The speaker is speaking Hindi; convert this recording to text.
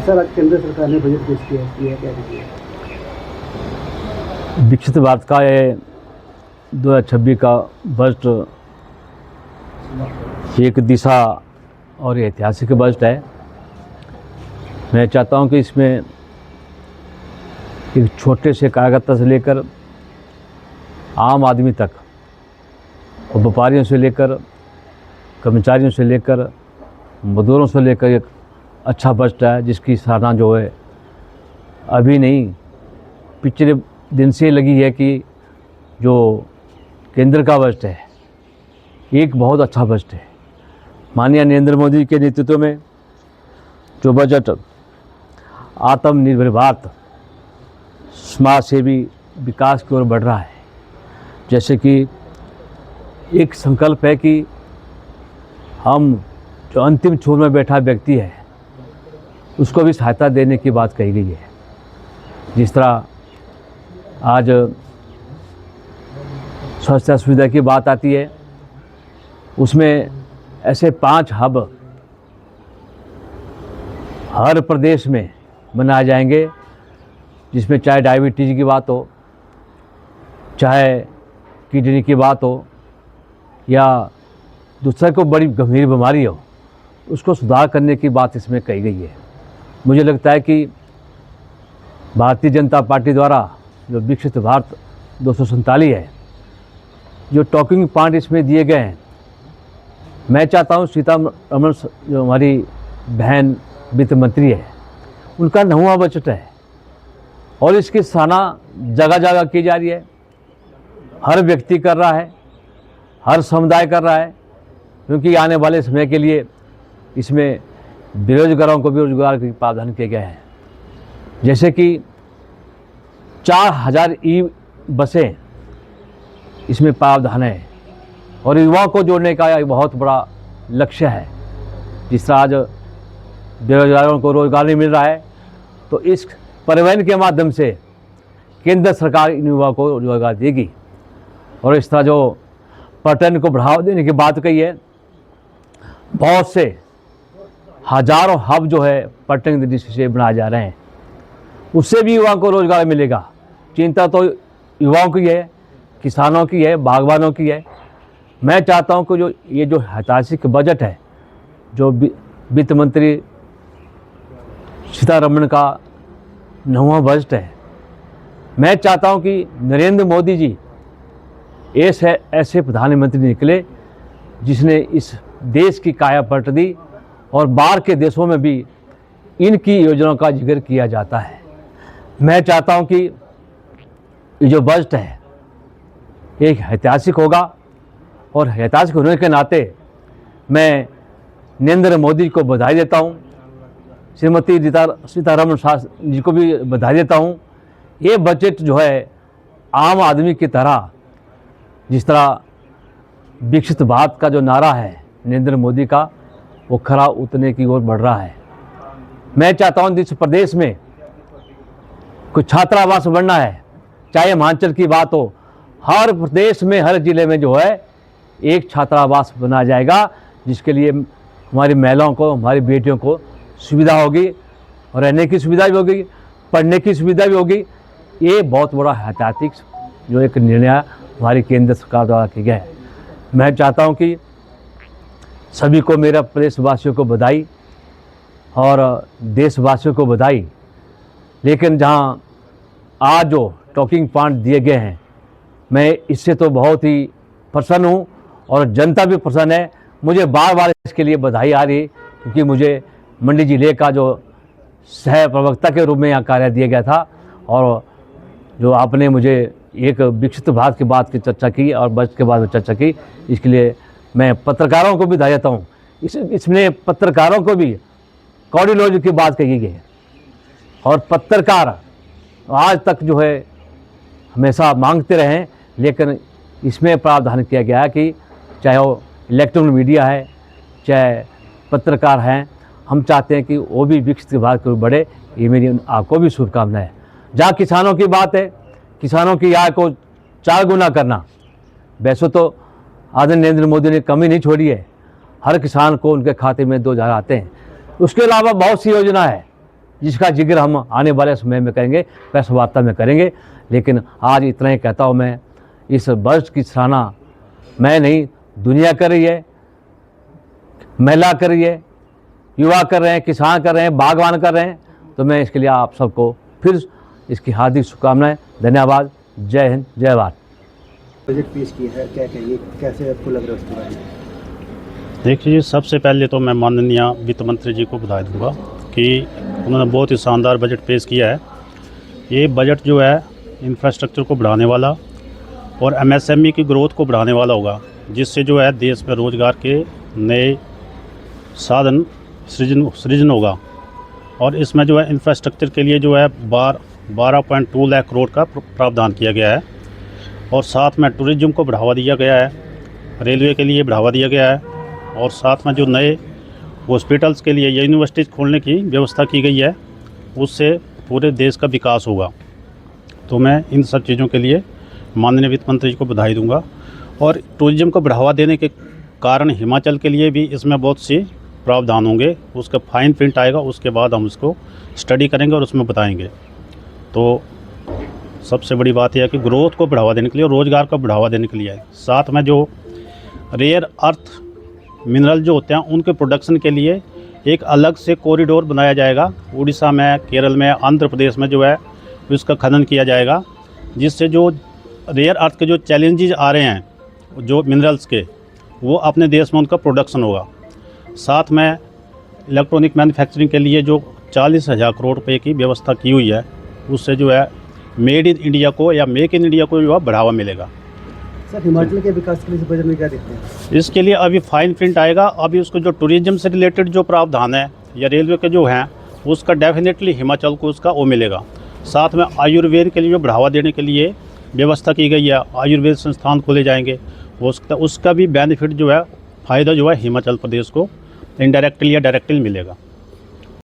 सर, आज केंद्र सरकार ने बजट पेश किया है, क्या कहिए? विकसित भारत का ये 2026 का बजट एक दिशा और ऐतिहासिक बजट है। मैं चाहता हूं कि इसमें एक छोटे से कार्यकर्ता से लेकर आम आदमी तक और व्यापारियों से लेकर कर्मचारियों से लेकर मजदूरों से लेकर एक अच्छा बजट है, जिसकी सराहना जो है अभी नहीं पिछले दिन से लगी है कि जो केंद्र का बजट है एक बहुत अच्छा बजट है। माननीय नरेंद्र मोदी के नेतृत्व में जो बजट आत्मनिर्भर भारत समाज सेवी विकास की ओर बढ़ रहा है, जैसे कि एक संकल्प है कि हम जो अंतिम छोर में बैठा व्यक्ति है उसको भी सहायता देने की बात कही गई है। जिस तरह आज स्वास्थ्य सुविधा की बात आती है, उसमें ऐसे 5 हब हर प्रदेश में बनाए जाएंगे, जिसमें चाहे डायबिटीज़ की बात हो, चाहे किडनी की बात हो, या दूसरा कोई बड़ी गंभीर बीमारी हो, उसको सुधार करने की बात इसमें कही गई है। मुझे लगता है कि भारतीय जनता पार्टी द्वारा जो विकसित भारत 247 है, जो टॉकिंग पॉइंट इसमें दिए गए हैं, मैं चाहता हूँ सीतारमण जो हमारी बहन वित्त मंत्री है, उनका 9वां बजट है और इसकी सराहना जगह जगह की जा रही है। हर व्यक्ति कर रहा है, हर समुदाय कर रहा है, क्योंकि आने वाले समय के लिए इसमें बेरोजगारों को भी रोजगार के प्रावधान किए गए हैं। जैसे कि 4000 ई बसें इसमें प्रावधान है और युवाओं को जोड़ने का एक बहुत बड़ा लक्ष्य है। जिस तरह आज बेरोजगारों को रोजगार नहीं मिल रहा है, तो इस परिवहन के माध्यम से केंद्र सरकार इन युवाओं को रोजगार देगी। और इस तरह जो पर्यटन को बढ़ावा देने की बात कही है, बहुत से हजारों हब जो है पर्यटन दृष्टि से बनाए जा रहे हैं, उससे भी युवाओं को रोजगार मिलेगा। चिंता तो युवाओं की है, किसानों की है, बागवानों की है। मैं चाहता हूं कि ये जो ऐतिहासिक बजट है, जो वित्त मंत्री सीतारमण का 9वां बजट है, मैं चाहता हूं कि नरेंद्र मोदी जी ऐसे प्रधानमंत्री निकले जिसने इस देश की काया पलट दी और बाहर के देशों में भी इनकी योजनाओं का जिक्र किया जाता है। मैं चाहता हूं कि ये जो बजट है एक ऐतिहासिक होगा और ऐतिहासिक होने के नाते मैं नरेंद्र मोदी को बधाई देता हूं, श्रीमती सीतारमण जी को भी बधाई देता हूं। ये बजट जो है आम आदमी की तरह, जिस तरह विकसित भारत का जो नारा है नरेंद्र मोदी का, वो खरा उतरने की ओर बढ़ रहा है। मैं चाहता हूं जिस प्रदेश में कुछ छात्रावास बनना है, चाहे हिमाचल की बात हो, हर प्रदेश में हर जिले में जो है एक छात्रावास बनाया जाएगा, जिसके लिए हमारी महिलाओं को, हमारी बेटियों को सुविधा होगी और रहने की सुविधा भी होगी, पढ़ने की सुविधा भी होगी। ये बहुत बड़ा ऐतिहासिक जो एक निर्णय हमारी केंद्र सरकार द्वारा किया गया है। मैं चाहता हूं कि सभी को, मेरा प्रदेशवासियों को बधाई और देशवासियों को बधाई। लेकिन जहां आज जो टॉकिंग पॉइंट दिए गए हैं, मैं इससे तो बहुत ही प्रसन्न हूं और जनता भी प्रसन्न है। मुझे बार बार इसके लिए बधाई आ रही, क्योंकि मुझे मंडी जिले का जो सह प्रवक्ता के रूप में यहाँ कार्य दिया गया था, और जो आपने मुझे एक विकसित भारत की बात की चर्चा की और बजट के बाद में चर्चा की, इसके लिए मैं पत्रकारों को भी बधाई देता हूँ। इसमें पत्रकारों को भी कॉरिडोर की बात कही गई है और पत्रकार आज तक जो है हमेशा मांगते रहे, लेकिन इसमें प्रावधान किया गया है कि चाहे वो इलेक्ट्रॉनिक मीडिया है, चाहे पत्रकार हैं, हम चाहते हैं कि वो भी विकसित भारत की ओर बढ़े। ये मेरी आपको भी शुभकामनाएं है। जहाँ किसानों की बात है, किसानों की आय को 4 गुना करना, वैसे तो आदरणीय नरेंद्र मोदी ने कमी नहीं छोड़ी है। हर किसान को उनके खाते में 2000 आते हैं। उसके अलावा बहुत सी योजना है, जिसका जिक्र हम आने वाले समय में करेंगे, प्रेस वार्ता में करेंगे। लेकिन आज इतना ही कहता हूँ मैं, इस बजट की सराहना मैं नहीं, दुनिया कर रही है, महिला कर रही है, युवा कर रहे हैं, किसान कर रहे हैं, बागवान कर रहे हैं। तो मैं इसके लिए आप सबको फिर इसकी हार्दिक शुभकामनाएं, धन्यवाद। जय हिंद, जय भारत। बजट पेश किया है, क्या कहिए, कैसे आपको लग रहा है उसके बारे में? देखिए जी, सबसे पहले तो मैं माननीय वित्त मंत्री जी को बधाई दूंगा कि उन्होंने बहुत ही शानदार बजट पेश किया है। ये बजट जो है इंफ्रास्ट्रक्चर को बढ़ाने वाला और एमएसएमई की ग्रोथ को बढ़ाने वाला होगा, जिससे जो है देश में रोज़गार के नए साधन सृजन होगा। और इसमें जो है इंफ्रास्ट्रक्चर के लिए जो है 12.2 लाख करोड़ का प्रावधान किया गया है। और साथ में टूरिज्म को बढ़ावा दिया गया है, रेलवे के लिए बढ़ावा दिया गया है, और साथ में जो नए हॉस्पिटल्स के लिए या यूनिवर्सिटीज़ खोलने की व्यवस्था की गई है, उससे पूरे देश का विकास होगा। तो मैं इन सब चीज़ों के लिए माननीय वित्त मंत्री जी को बधाई दूंगा। और टूरिज्म को बढ़ावा देने के कारण हिमाचल के लिए भी इसमें बहुत सी प्रावधान होंगे, उसका फाइन प्रिंट आएगा, उसके बाद हम उसको स्टडी करेंगे और उसमें बताएंगे। तो सबसे बड़ी बात यह है कि ग्रोथ को बढ़ावा देने के लिए, रोज़गार को बढ़ावा देने के लिए है। साथ में जो रेयर अर्थ मिनरल जो होते हैं उनके प्रोडक्शन के लिए एक अलग से कॉरिडोर बनाया जाएगा। उड़ीसा में, केरल में, आंध्र प्रदेश में जो है उसका खनन किया जाएगा, जिससे जो रेयर अर्थ के जो चैलेंजेस आ रहे हैं जो मिनरल्स के, वो अपने देश में उनका प्रोडक्शन होगा। साथ में इलेक्ट्रॉनिक मैन्युफैक्चरिंग के लिए जो 40,000 करोड़ रुपए की व्यवस्था की हुई है, उससे जो है मेड इन इंडिया को या मेक इन इंडिया को जो है बढ़ावा मिलेगा। सर, हिमाचल के विकास के लिए इस बजट में क्या देखते हैं? इसके लिए अभी फाइन प्रिंट आएगा। अभी उसको जो टूरिज्म से रिलेटेड जो प्रावधान है या रेलवे के जो हैं, उसका डेफिनेटली हिमाचल को उसका वो मिलेगा। साथ में आयुर्वेद के लिए जो बढ़ावा देने के लिए व्यवस्था की गई है, आयुर्वेद संस्थान खोले जाएंगे, उसका भी बेनिफिट जो है, फ़ायदा जो है हिमाचल प्रदेश को इनडायरेक्टली या डायरेक्टली मिलेगा।